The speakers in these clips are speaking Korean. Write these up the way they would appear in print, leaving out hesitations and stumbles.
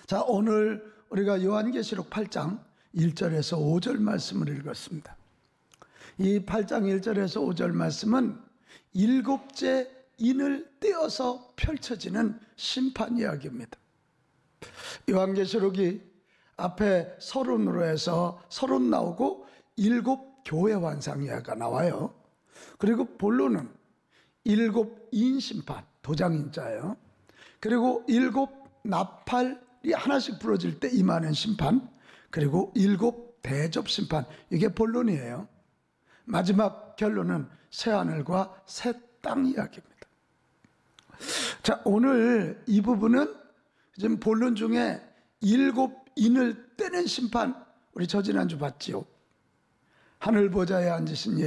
자, 오늘 우리가 요한계시록 8장 1절에서 5절 말씀을 읽었습니다. 이 8장 1절에서 5절 말씀은 일곱째 인을 떼어서 펼쳐지는 심판 이야기입니다. 요한계시록이 앞에 서론으로 해서 서론 나오고 일곱 교회 환상 이야기가 나와요. 그리고 본론은 일곱 인 심판, 도장인자예요. 그리고 일곱 나팔이 하나씩 부러질 때 임하는 심판, 그리고 일곱 대접 심판, 이게 본론이에요. 마지막 결론은 새하늘과 새 땅 이야기입니다. 자, 오늘 이 부분은 지금 본론 중에 일곱 인을 떼는 심판, 우리 저지난주 봤지요. 하늘 보좌에 앉으신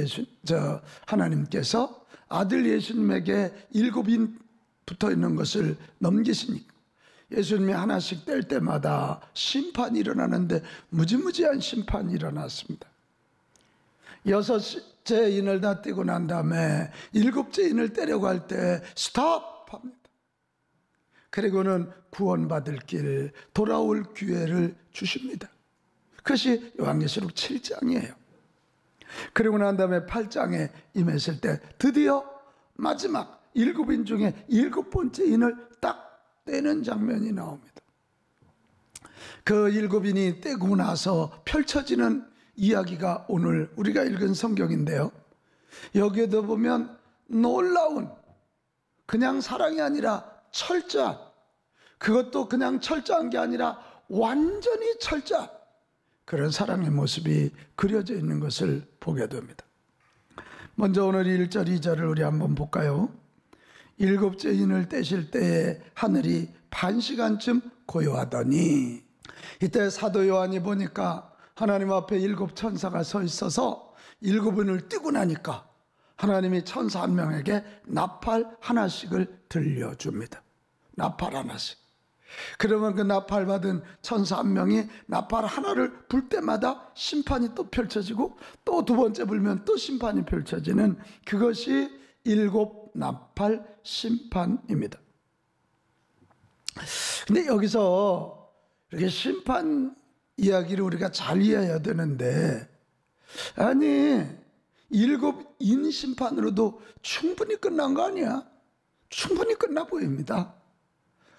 하나님께서 아들 예수님에게 일곱 인 붙어 있는 것을 넘기시니까 예수님이 하나씩 뗄 때마다 심판이 일어나는데 무지무지한 심판이 일어났습니다. 여섯째 인을 다 떼고 난 다음에 일곱째 인을 떼려고 할 때 스톱합니다. 그리고는 구원받을 길, 돌아올 기회를 주십니다. 그것이 요한계시록 7장이에요. 그리고 난 다음에 8장에 임했을 때 드디어 마지막 일곱 인 중에 일곱 번째 인을 딱 떼는 장면이 나옵니다. 그 일곱 인이 떼고 나서 펼쳐지는 이야기가 오늘 우리가 읽은 성경인데요. 여기에도 보면 놀라운, 그냥 사랑이 아니라 철저한, 그것도 그냥 철저한 게 아니라 완전히 철저한 그런 사랑의 모습이 그려져 있는 것을 보게 됩니다. 먼저 오늘 1절 2절을 우리 한번 볼까요? 일곱째 인을 떼실 때에 하늘이 반시간쯤 고요하더니, 이때 사도 요한이 보니까 하나님 앞에 일곱 천사가 서 있어서 일곱 인을 떼고 나니까 하나님이 천사 한 명에게 나팔 하나씩을 들려줍니다. 나팔 하나씩. 그러면 그 나팔 받은 천사 한 명이 나팔 하나를 불 때마다 심판이 또 펼쳐지고, 또 두 번째 불면 또 심판이 펼쳐지는, 그것이 일곱 나팔 심판입니다. 근데 여기서 이렇게 심판 이야기를 우리가 잘 이해해야 되는데, 아니 일곱 인 심판으로도 충분히 끝난 거 아니야? 충분히 끝나 보입니다.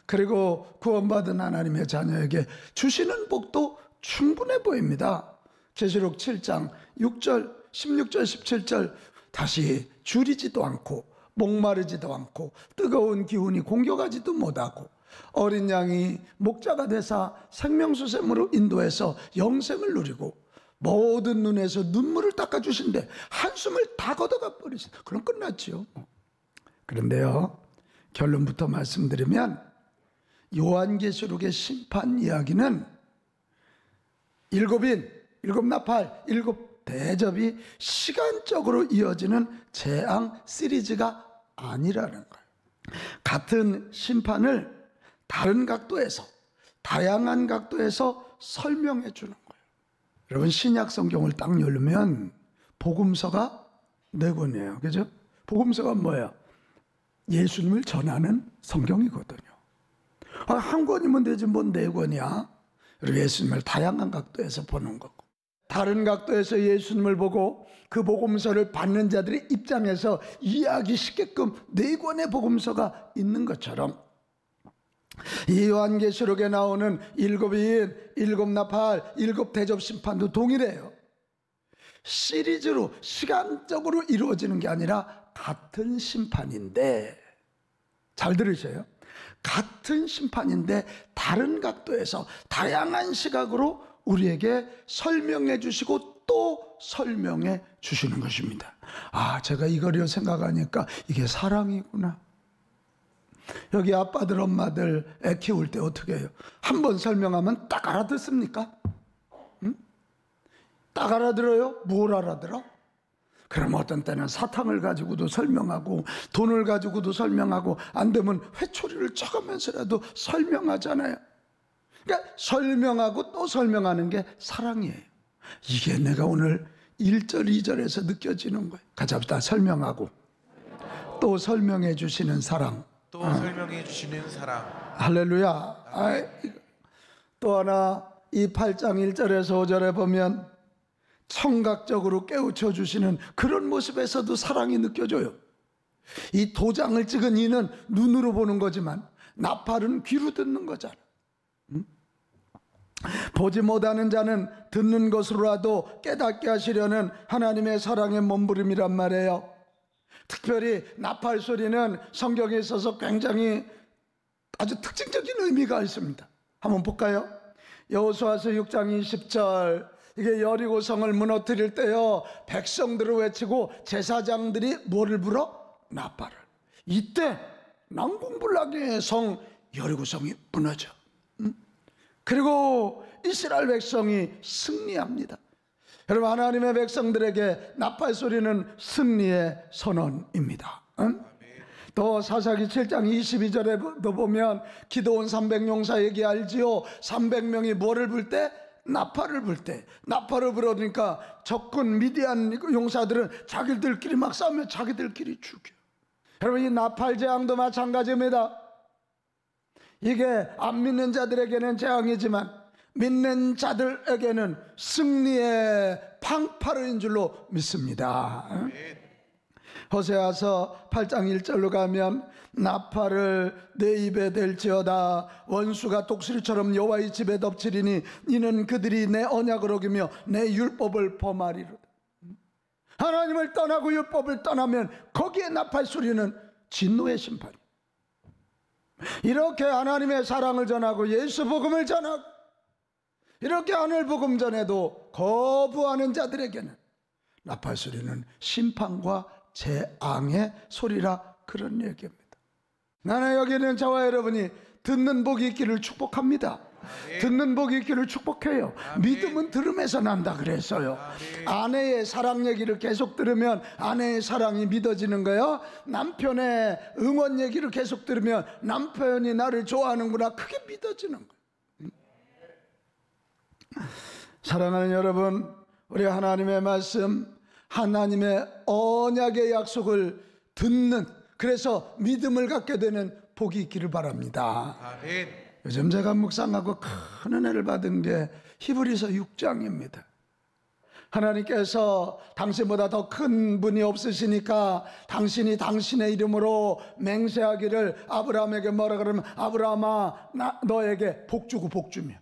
그리고 구원받은 하나님의 자녀에게 주시는 복도 충분해 보입니다. 계시록 7장 6절, 16절, 17절 다시 줄이지도 않고 목마르지도 않고 뜨거운 기운이 공격하지도 못하고 어린 양이 목자가 되사 생명수샘으로 인도해서 영생을 누리고 모든 눈에서 눈물을 닦아주신데 한숨을 다 걷어가 버리신다. 그럼 끝났지요. 그런데요, 결론부터 말씀드리면 요한계시록의 심판 이야기는 일곱인, 일곱 나팔, 일곱 대접이 시간적으로 이어지는 재앙 시리즈가 아니라는 거예요. 같은 심판을 다른 각도에서, 다양한 각도에서 설명해 주는 거예요. 여러분, 신약 성경을 딱 열면 복음서가 4권이에요. 그죠? 복음서가 뭐예요? 예수님을 전하는 성경이거든요. 한 권이면 되지 뭔 4권이야? 그리고 예수님을 다양한 각도에서 보는 거고, 다른 각도에서 예수님을 보고 그 복음서를 받는 자들의 입장에서 이해하기 쉽게끔 4권의 복음서가 있는 것처럼 이 요한계시록에 나오는 일곱인, 일곱 나팔, 일곱 대접 심판도 동일해요. 시리즈로 시간적으로 이루어지는 게 아니라 같은 심판인데, 잘 들으세요. 같은 심판인데 다른 각도에서 다양한 시각으로 우리에게 설명해 주시고 또 설명해 주시는 것입니다. 아, 제가 이거를 생각하니까 이게 사랑이구나. 여기 아빠들 엄마들 애 키울 때 어떻게 해요? 한번 설명하면 딱 알아듣습니까? 응? 딱 알아들어요? 뭘 알아들어? 그럼 어떤 때는 사탕을 가지고도 설명하고 돈을 가지고도 설명하고 안 되면 회초리를 쳐가면서라도 설명하잖아요. 그러니까 설명하고 또 설명하는 게 사랑이에요. 이게 내가 오늘 1절 2절에서 느껴지는 거예요. 같이 합시다. 설명하고 또 설명해 주시는 사랑. 또 설명해 주시는 사랑. 할렐루야. 또 하나 이 8장 1절에서 5절에 보면 청각적으로 깨우쳐 주시는 그런 모습에서도 사랑이 느껴져요. 이 도장을 찍은 이는 눈으로 보는 거지만 나팔은 귀로 듣는 거잖아. 보지 못하는 자는 듣는 것으로라도 깨닫게 하시려는 하나님의 사랑의 몸부림이란 말이에요. 특별히 나팔 소리는 성경에 있어서 굉장히 아주 특징적인 의미가 있습니다. 한번 볼까요? 여호수아서 6장 20절, 이게 여리고성을 무너뜨릴 때요, 백성들을 외치고 제사장들이 뭐를 불어? 나팔을. 이때 난공불락의 성 여리고성이 무너져. 그리고 이스라엘 백성이 승리합니다. 여러분, 하나님의 백성들에게 나팔 소리는 승리의 선언입니다. 또 사사기 7장 22절에도 보면 기드온 300용사 얘기 알지요? 300명이 뭐를 불 때? 나팔을 불 때. 나팔을 불으니까 적군 미디안 용사들은 자기들끼리 막 싸우며 자기들끼리 죽여. 여러분, 이 나팔 재앙도 마찬가지입니다. 이게 안 믿는 자들에게는 재앙이지만 믿는 자들에게는 승리의 팡파르인 줄로 믿습니다. 호세아서 8장 1절로 가면 나팔을 내 입에 댈지어다. 원수가 독수리처럼 여호와의 집에 덮치리니 이는 그들이 내 언약을 어기며 내 율법을 범하리로다. 하나님을 떠나고 율법을 떠나면 거기에 나팔 소리는 진노의 심판이. 이렇게 하나님의 사랑을 전하고 예수 복음을 전하고 이렇게 하늘 복음 전해도 거부하는 자들에게는 나팔 소리는 심판과 재앙의 소리라, 그런 얘기입니다. 나는 여기는 저와 여러분이 듣는 복이 있기를 축복합니다. 아멘. 듣는 복이 있기를 축복해요. 아멘. 믿음은 들음에서 난다 그랬어요. 아멘. 아내의 사랑 얘기를 계속 들으면 아내의 사랑이 믿어지는 거예요. 남편의 응원 얘기를 계속 들으면 남편이 나를 좋아하는구나, 그게 믿어지는 거예요. 사랑하는 여러분, 우리 하나님의 말씀, 하나님의 언약의 약속을 듣는, 그래서 믿음을 갖게 되는 복이 있기를 바랍니다. 아멘. 요즘 제가 묵상하고 큰 은혜를 받은 게 히브리서 6장입니다. 하나님께서 당신보다 더 큰 분이 없으시니까 당신이 당신의 이름으로 맹세하기를, 아브라함에게 뭐라 그러면 아브라함아 너에게 복 주고 복 주며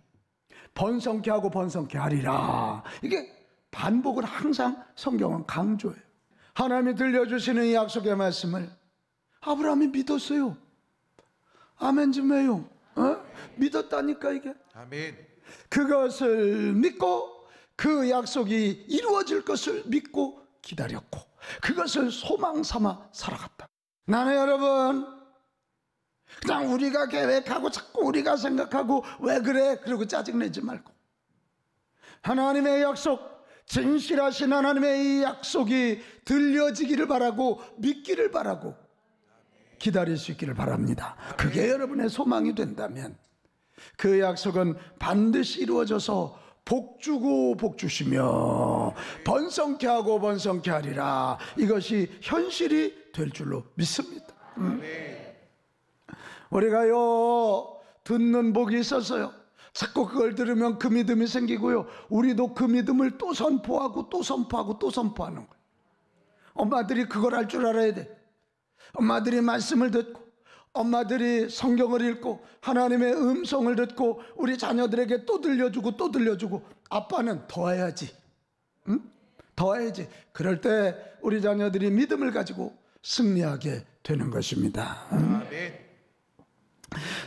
번성케 하고 번성케 하리라. 이게 반복을 항상 성경은 강조해요. 하나님이 들려주시는 이 약속의 말씀을 아브라함이 믿었어요. 아멘 좀 해요. 믿었다니까 이게. 아멘. 그것을 믿고 그 약속이 이루어질 것을 믿고 기다렸고 그것을 소망 삼아 살아갔다. 나는 여러분, 그냥 우리가 계획하고 자꾸 우리가 생각하고 왜 그래? 그리고 짜증내지 말고 하나님의 약속, 진실하신 하나님의 이 약속이 들려지기를 바라고 믿기를 바라고 기다릴 수 있기를 바랍니다. 그게 여러분의 소망이 된다면 그 약속은 반드시 이루어져서 복 주고 복 주시며 번성케 하고 번성케 하리라. 이것이 현실이 될 줄로 믿습니다. 우리가요, 듣는 복이 있어서요, 자꾸 그걸 들으면 그 믿음이 생기고요, 우리도 그 믿음을 또 선포하고 또 선포하고 또 선포하는 거예요. 엄마들이 그걸 할 줄 알아야 돼. 엄마들이 말씀을 듣고 엄마들이 성경을 읽고 하나님의 음성을 듣고 우리 자녀들에게 또 들려주고 또 들려주고, 아빠는 더 해야지, 더 해야지. 그럴 때 우리 자녀들이 믿음을 가지고 승리하게 되는 것입니다.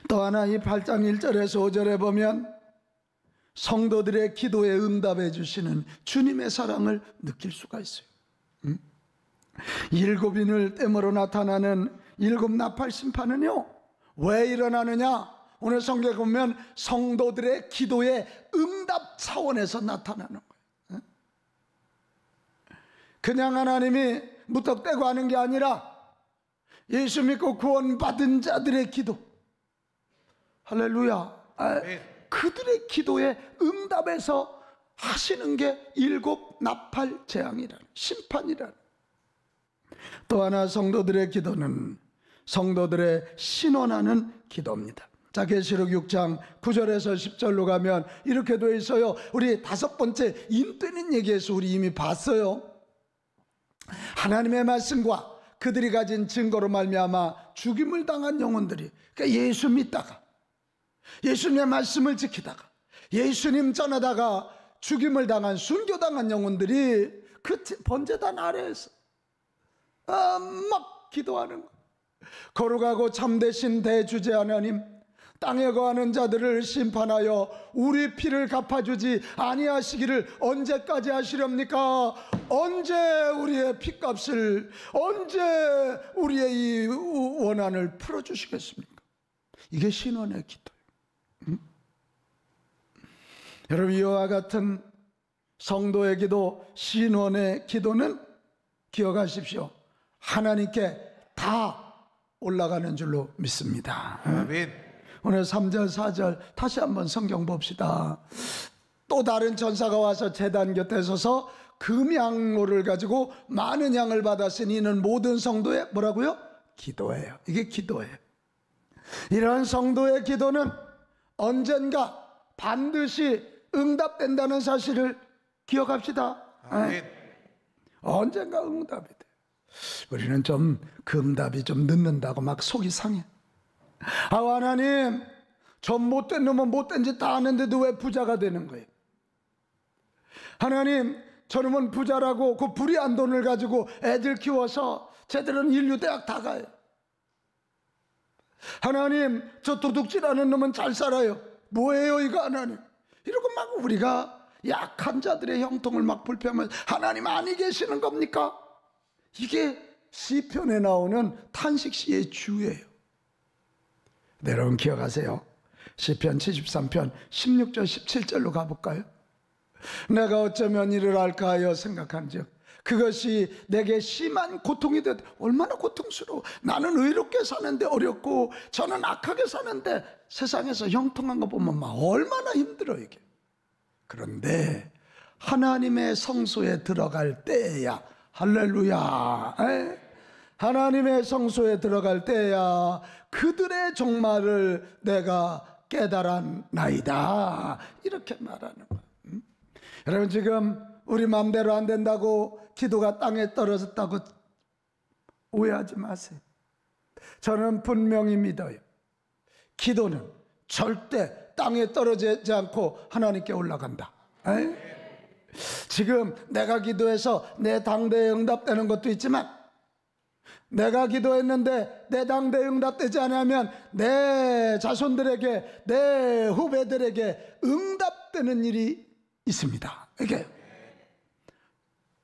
또 하나 이 8장 1절에서 5절에 보면 성도들의 기도에 응답해 주시는 주님의 사랑을 느낄 수가 있어요. 일곱인을 땜으로 나타나는 일곱 나팔 심판은요, 왜 일어나느냐? 오늘 성경에 보면 성도들의 기도의 응답 차원에서 나타나는 거예요. 그냥 하나님이 무턱대고 하는 게 아니라 예수 믿고 구원받은 자들의 기도, 할렐루야, 그들의 기도에 응답해서 하시는 게 일곱 나팔 재앙이라는, 심판이라는. 또 하나 성도들의 기도는 성도들의 신원하는 기도입니다. 자, 계시록 6장 9절에서 10절로 가면 이렇게 돼 있어요. 우리 5번째 인되는 얘기에서 우리 이미 봤어요. 하나님의 말씀과 그들이 가진 증거로 말미암아 죽임을 당한 영혼들이, 그러니까 예수 믿다가 예수님의 말씀을 지키다가 예수님 전하다가 죽임을 당한, 순교당한 영혼들이 그 번제단 아래에서 막 기도하는 거예요. 거룩하고 참되신 대주제 하나님, 땅에 거하는 자들을 심판하여 우리 피를 갚아주지 아니하시기를 언제까지 하시렵니까? 언제 우리의 피값을, 언제 우리의 이 원한을 풀어주시겠습니까? 이게 신원의 기도예요. 여러분, 이와 같은 성도의 기도, 신원의 기도는 기억하십시오. 하나님께 다 올라가는 줄로 믿습니다. 아멘. 오늘 3절 4절 다시 한번 성경 봅시다. 또 다른 천사가 와서 제단 곁에 서서 금양로를 가지고 많은 양을 받았으니 이는 모든 성도의 뭐라고요? 기도예요. 이게 기도예요. 이런 성도의 기도는 언젠가 반드시 응답된다는 사실을 기억합시다. 아멘. 언젠가 응답이 돼. 우리는 좀 그 응답이 좀 늦는다고 막 속이 상해. 하나님, 저 못된 놈은 못된 짓 다 하는데도 왜 부자가 되는 거예요? 하나님, 저 놈은 부자라고 그 불의한 돈을 가지고 애들 키워서 쟤들은 인류대학 다 가요. 하나님, 저 도둑질하는 놈은 잘 살아요. 뭐예요 이거 하나님? 이러고 막 우리가 약한 자들의 형통을 막 불평하면 하나님 아니 계시는 겁니까? 이게 시편에 나오는 탄식시의 주예요. 네, 여러분 기억하세요. 시편 73편 16절 17절로 가볼까요? 내가 어쩌면 이를 알까 하여 생각한즉 그것이 내게 심한 고통이 되어. 얼마나 고통스러워. 나는 의롭게 사는데 어렵고 저는 악하게 사는데 세상에서 형통한 거 보면 막 얼마나 힘들어 이게. 그런데 하나님의 성소에 들어갈 때야, 할렐루야, 하나님의 성소에 들어갈 때야 그들의 종말을 내가 깨달았나이다, 이렇게 말하는 거예요. 여러분, 지금 우리 마음대로 안 된다고 기도가 땅에 떨어졌다고 오해하지 마세요. 저는 분명히 믿어요. 기도는 절대 땅에 떨어지지 않고 하나님께 올라간다. 지금 내가 기도해서 내 당대에 응답되는 것도 있지만, 내가 기도했는데 내 당대에 응답되지 않으면 내 자손들에게, 내 후배들에게 응답되는 일이 있습니다. 이게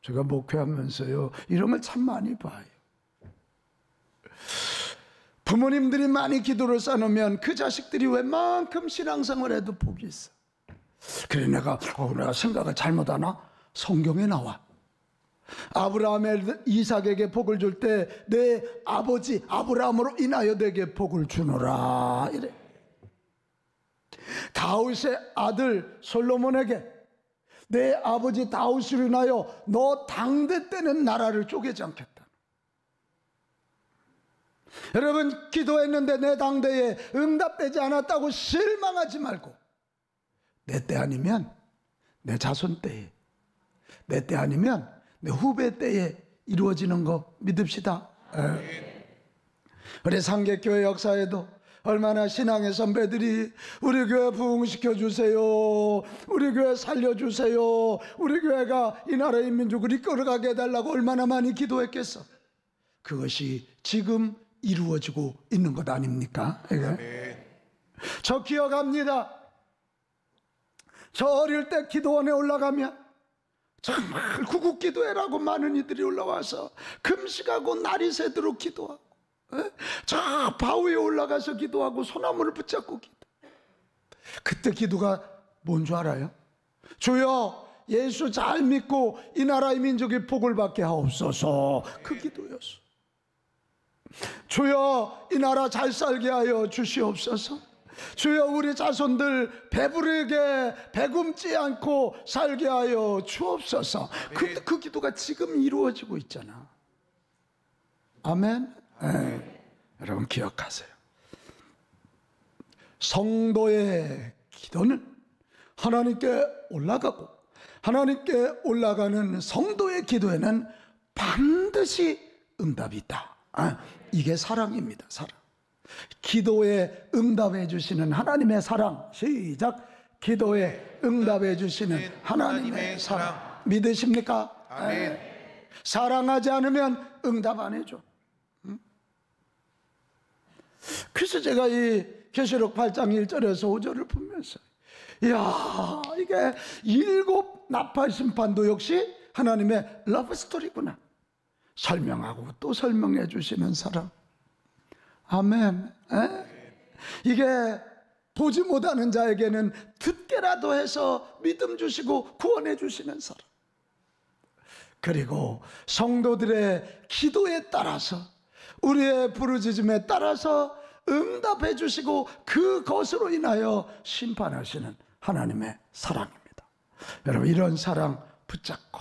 제가 목회하면서요 이런 걸 참 많이 봐요. 부모님들이 많이 기도를 쌓으면 그 자식들이 웬만큼 신앙생활에도 복이 있어. 그래 내가 생각을 잘못하나? 성경에 나와. 아브라함의 이삭에게 복을 줄 때 내 아버지 아브라함으로 인하여 내게 복을 주노라, 이래. 다윗의 아들 솔로몬에게 내 아버지 다윗으로 인하여 너 당대 때는 나라를 쪼개지 않겠다. 여러분, 기도했는데 내 당대에 응답되지 않았다고 실망하지 말고, 내 때 아니면 내 자손 때에, 내 때 아니면 내 후배 때에 이루어지는 거 믿읍시다. 우리 상계교회 역사에도 얼마나 신앙의 선배들이 우리 교회 부흥시켜 주세요, 우리 교회 살려주세요, 우리 교회가 이 나라의 민족을 이끌어가게 해달라고 얼마나 많이 기도했겠어. 그것이 지금 이루어지고 있는 것 아닙니까? 저 기억합니다. 저 어릴 때 기도원에 올라가면 정말 구국기도회라고 많은 이들이 올라와서 금식하고 날이 새도록 기도하고, 저 바위에 올라가서 기도하고 소나무를 붙잡고 기도. 그때 기도가 뭔 줄 알아요? 주여, 예수 잘 믿고 이 나라의 민족이 복을 받게 하옵소서. 그 기도였어. 주여, 이 나라 잘 살게 하여 주시옵소서. 주여, 우리 자손들 배부르게 배굶지 않고 살게 하여 주옵소서. 그 기도가 지금 이루어지고 있잖아. 아멘. 여러분 기억하세요. 성도의 기도는 하나님께 올라가고, 하나님께 올라가는 성도의 기도에는 반드시 응답이 있다. 이게 사랑입니다. 사랑. 기도에 응답해 주시는 하나님의 사랑. 시작. 기도에 응답해 주시는 하나님의 사랑. 믿으십니까? 아멘. 사랑하지 않으면 응답 안 해줘. 그래서 제가 이 계시록 8장 1절에서 5절을 보면서, 이야, 이게 7 나팔 심판도 역시 하나님의 러브 스토리구나. 설명하고 또 설명해 주시는 사랑. 아멘. 이게 보지 못하는 자에게는 듣게라도 해서 믿음 주시고 구원해 주시는 사랑. 그리고 성도들의 기도에 따라서, 우리의 부르짖음에 따라서 응답해 주시고 그것으로 인하여 심판하시는 하나님의 사랑입니다. 여러분, 이런 사랑 붙잡고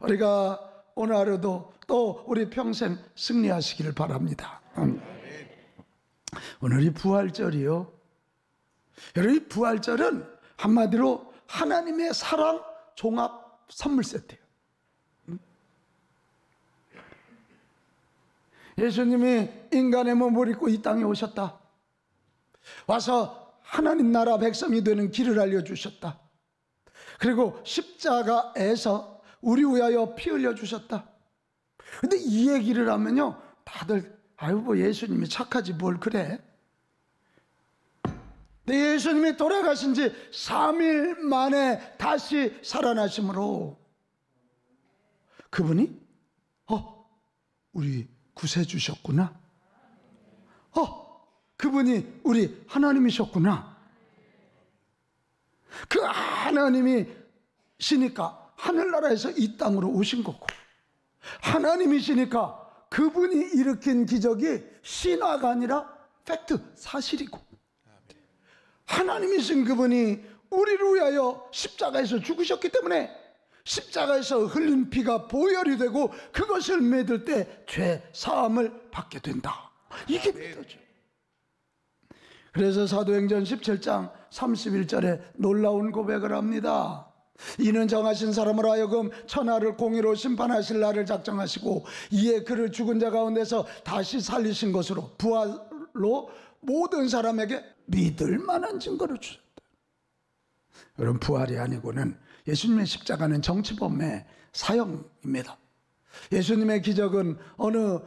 우리가 오늘 하루도 또 우리 평생 승리하시기를 바랍니다. 오늘이 부활절이요. 여러분, 이 부활절은 한마디로 하나님의 사랑 종합 선물 세트예요. 예수님이 인간의 몸을 입고 이 땅에 오셨다. 와서 하나님 나라 백성이 되는 길을 알려주셨다. 그리고 십자가에서 우리 위하여 피 흘려주셨다. 근데 이 얘기를 하면요, 다들 아유 뭐 예수님이 착하지 뭘 그래. 근데 예수님이 돌아가신 지 3일 만에 다시 살아나심으로 그분이 우리 구세주셨구나. 그분이 우리 하나님이셨구나. 그 하나님이시니까 하늘나라에서 이 땅으로 오신 거고, 하나님이시니까 그분이 일으킨 기적이 신화가 아니라 팩트, 사실이고, 하나님이신 그분이 우리를 위하여 십자가에서 죽으셨기 때문에 십자가에서 흘린 피가 보혈이 되고 그것을 믿을 때 죄 사함을 받게 된다. 이게 믿어져. 그래서 사도행전 17장 31절에 놀라운 고백을 합니다. 이는 정하신 사람으로 하여금 천하를 공의로 심판하실 날을 작정하시고 이에 그를 죽은 자 가운데서 다시 살리신 것으로 부활로 모든 사람에게 믿을 만한 증거를 주셨다. 여러분, 부활이 아니고는 예수님의 십자가는 정치범의 사형입니다. 예수님의 기적은 어느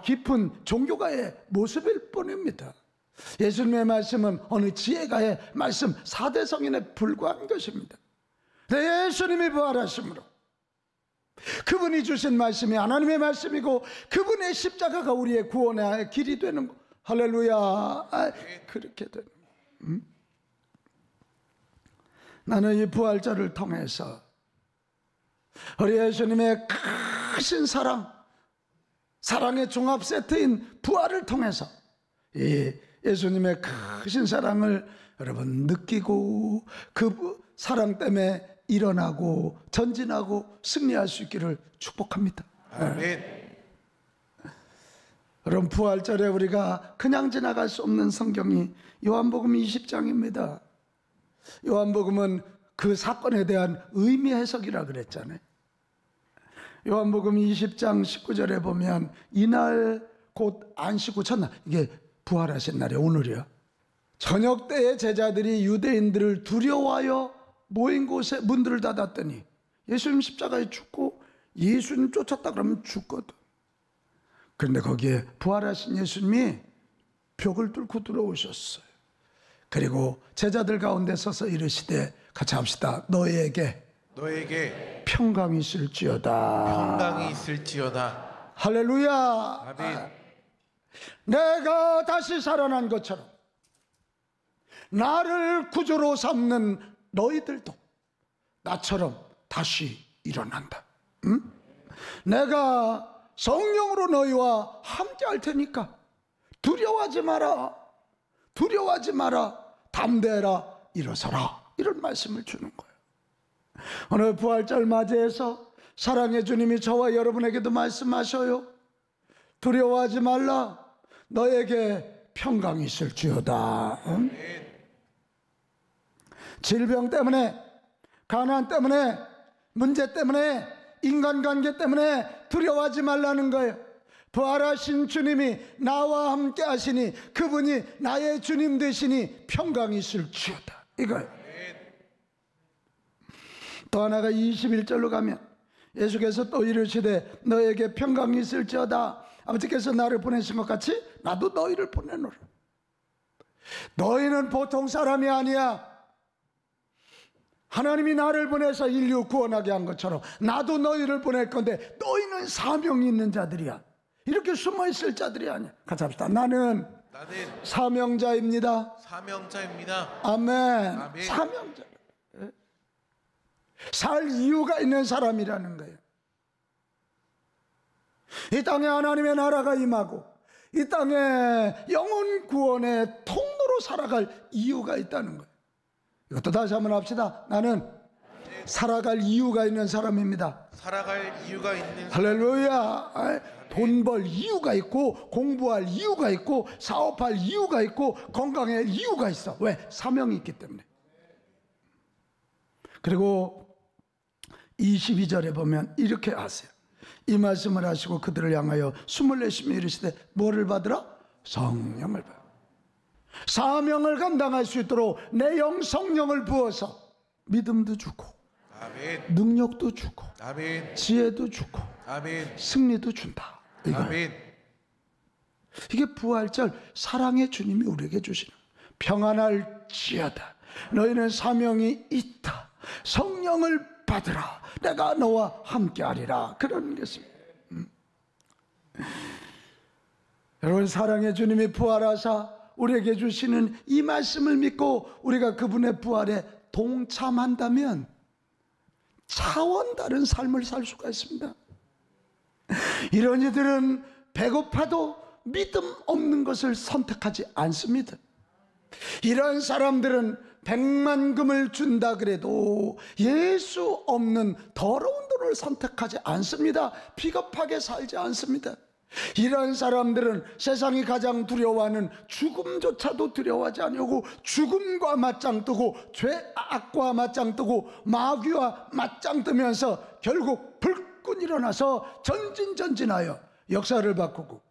깊은 종교가의 모습일 뿐입니다. 예수님의 말씀은 어느 지혜가의 말씀, 4대 성인에 불과한 것입니다. 예수님이 부활하심으로 그분이 주신 말씀이 하나님의 말씀이고 그분의 십자가가 우리의 구원의 길이 되는 거. 할렐루야. 그렇게 되는 거. 나는 이 부활절을 통해서 우리 예수님의 크신 사랑, 사랑의 종합 세트인 부활을 통해서 이 예수님의 크신 사랑을 여러분 느끼고 그 사랑 때문에 일어나고 전진하고 승리할 수 있기를 축복합니다. 아멘. 여러분, 부활절에 우리가 그냥 지나갈 수 없는 성경이 요한복음 20장입니다. 요한복음은 그 사건에 대한 의미 해석이라 그랬잖아요. 요한복음 20장 19절에 보면 이날 곧 안식 후 첫날, 이게 부활하신 날이 오늘이야. 저녁 때에 제자들이 유대인들을 두려워하여 모인 곳에 문들을 닫았더니 예수님 십자가에 죽고 예수님 쫓았다 그러면 죽거든. 그런데 거기에 부활하신 예수님이 벽을 뚫고 들어오셨어요. 그리고 제자들 가운데 서서 이르시되, 같이 합시다. 너에게 평강이 있을지어다. 평강이 있을지어다. 할렐루야. 아멘. 내가 다시 살아난 것처럼 나를 구주로 삼는 너희들도 나처럼 다시 일어난다. 응? 내가 성령으로 너희와 함께 할 테니까 두려워하지 마라. 두려워하지 마라. 담대해라. 일어서라. 이런 말씀을 주는 거예요. 오늘 부활절 맞이해서 사랑의 주님이 저와 여러분에게도 말씀하셔요. 두려워하지 말라. 너에게 평강이 있을지어다. 질병 때문에, 가난 때문에, 문제 때문에, 인간관계 때문에 두려워하지 말라는 거예요. 부활하신 주님이 나와 함께 하시니 그분이 나의 주님 되시니 평강이 있을지어다, 이거예요. 또 하나가 21절로 가면 예수께서 또 이르시되 너에게 평강이 있을지어다. 아버지께서 나를 보내신 것 같이 나도 너희를 보내노라. 너희는 보통 사람이 아니야. 하나님이 나를 보내서 인류 구원하게 한 것처럼 나도 너희를 보낼 건데 너희는 사명이 있는 자들이야. 이렇게 숨어있을 자들이 아니야. 같이 합시다. 나는 사명자입니다. 사명자입니다. 아멘. 아멘. 사명자. 살 이유가 있는 사람이라는 거예요. 이 땅에 하나님의 나라가 임하고 이 땅에 영혼 구원의 통로로 살아갈 이유가 있다는 거예요. 이것도 다시 한번 합시다. 나는 살아갈 이유가 있는 사람입니다. 살아갈 이유가 있는 할렐루야. 돈 벌 이유가 있고, 공부할 이유가 있고, 사업할 이유가 있고, 건강할 이유가 있어. 왜? 사명이 있기 때문에. 그리고 22절에 보면 이렇게 하세요. 이 말씀을 하시고 그들을 향하여 숨을 내쉬며 이르시되 뭐를 받으라? 성령을 받으라. 사명을 감당할 수 있도록 내 영 성령을 부어서 믿음도 주고, 아멘. 능력도 주고, 아멘. 지혜도 주고, 아멘. 승리도 준다. 아멘. 이게 부활절 사랑의 주님이 우리에게 주시는 평안할지어다. 너희는 사명이 있다. 성령을 받으라. 내가 너와 함께하리라. 그런 것입니다. 여러분, 사랑의 주님이 부활하사 우리에게 주시는 이 말씀을 믿고 우리가 그분의 부활에 동참한다면 차원 다른 삶을 살 수가 있습니다. 이런 이들은 배고파도 믿음 없는 것을 선택하지 않습니다. 이런 사람들은 100만 금을 준다 그래도 예수 없는 더러운 돈을 선택하지 않습니다. 비겁하게 살지 않습니다. 이런 사람들은 세상이 가장 두려워하는 죽음조차도 두려워하지 않고 죽음과 맞짱 뜨고 죄악과 맞짱 뜨고 마귀와 맞짱 뜨면서 결국 불끈 일어나서 전진전진하여 역사를 바꾸고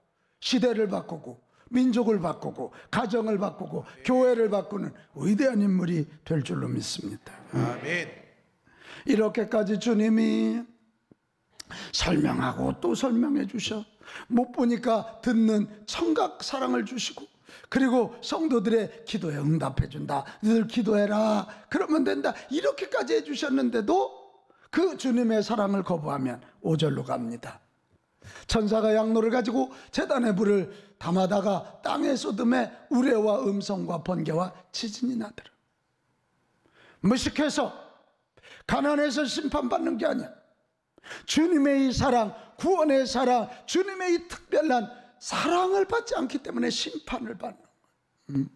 시대를 바꾸고 민족을 바꾸고 가정을 바꾸고 교회를 바꾸는 위대한 인물이 될 줄로 믿습니다. 아멘. 이렇게까지 주님이 설명하고 또 설명해 주셔. 못 보니까 듣는 청각 사랑을 주시고, 그리고 성도들의 기도에 응답해 준다. 늘 기도해라, 그러면 된다. 이렇게까지 해주셨는데도 그 주님의 사랑을 거부하면 5절로 갑니다. 천사가 양로를 가지고 제단의 불을 담아다가 땅에 쏟음에 우레와 음성과 번개와 지진이 나더라. 무식해서 가난해서 심판받는 게 아니야. 주님의 이 사랑, 구원의 사랑, 주님의 이 특별한 사랑을 받지 않기 때문에 심판을 받는 거예요.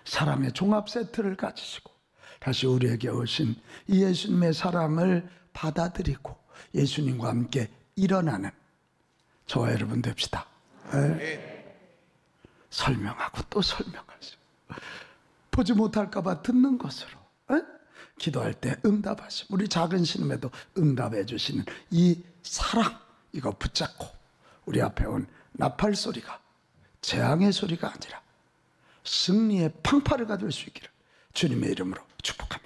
사랑의 종합 세트를 가지시고 다시 우리에게 오신 이 예수님의 사랑을 받아들이고 예수님과 함께 일어나는 저와 여러분 됩시다. 설명하고 또 설명하죠. 보지 못할까 봐 듣는 것으로 기도할 때 응답하시고 우리 작은 신음에도 응답해 주시는 이 사랑, 이거 붙잡고 우리 앞에 온 나팔 소리가 재앙의 소리가 아니라 승리의 팡파르가 될 수 있기를 주님의 이름으로 축복합니다.